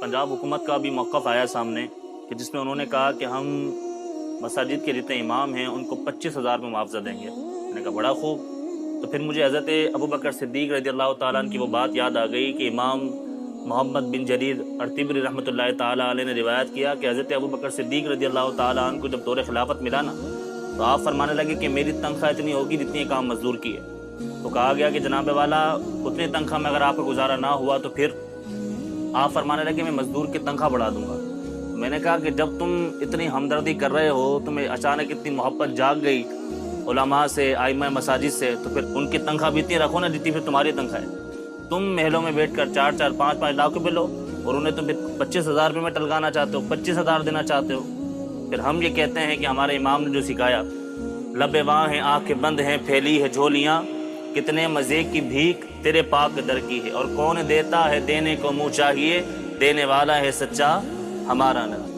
पंजाब हुकूमत का भी मौक़िफ़ आया सामने कि जिसमें उन्होंने कहा कि हम मसाजिद के जितने इमाम हैं उनको 25,000 में मुआवजा देंगे। मैंने कहा बड़ा खूब। तो फिर मुझे हज़रत अबू बकर सिद्दीक़ रज़ियल्लाहु ताला अन्हु की वो बात याद आ गई कि इमाम मोहम्मद बिन जरीर अर्तिबरी रहमतुल्लाहि ताला अलैह ने रिवायत किया कि हज़रत अबू बकर सिद्दीक़ रज़ियल्लाहु ताला अन्हु को जब दौर खिलाफत मिला ना, तो आप फरमाने लगे कि मेरी तनख्वाह इतनी होगी जितनी काम मजदूर की है। तो कहा गया कि जनाब वाला उतनी तनख्वाह में अगर आपका गुजारा ना हुआ तो फिर आप फरमाने लगे मैं मजदूर की तनख्वाह बढ़ा दूंगा। तो मैंने कहा कि जब तुम इतनी हमदर्दी कर रहे हो, तुम्हें अचानक इतनी मोहब्बत जाग गई उलमा से, आइमा मसाजिद से, तो फिर उनकी तनख्वाह भी इतनी रखो ना जितनी फिर तुम्हारी तनख्वाह है। तुम महलों में बैठ कर 4-4, 5-5 लाख रुपये लो और उन्हें तुम फिर 25,000 रुपये में टलगाना चाहते हो, 25,000 देना चाहते हो। फिर हम ये कहते हैं कि हमारे इमाम ने जो सिखाया, लबे वहाँ हैं आँखें बंद हैं फैली है झोलियाँ, कितने मज़े की भीख तेरे पाक दर की है, और कौन देता है देने को मुँह चाहिए, देने वाला है सच्चा हमारा नबी।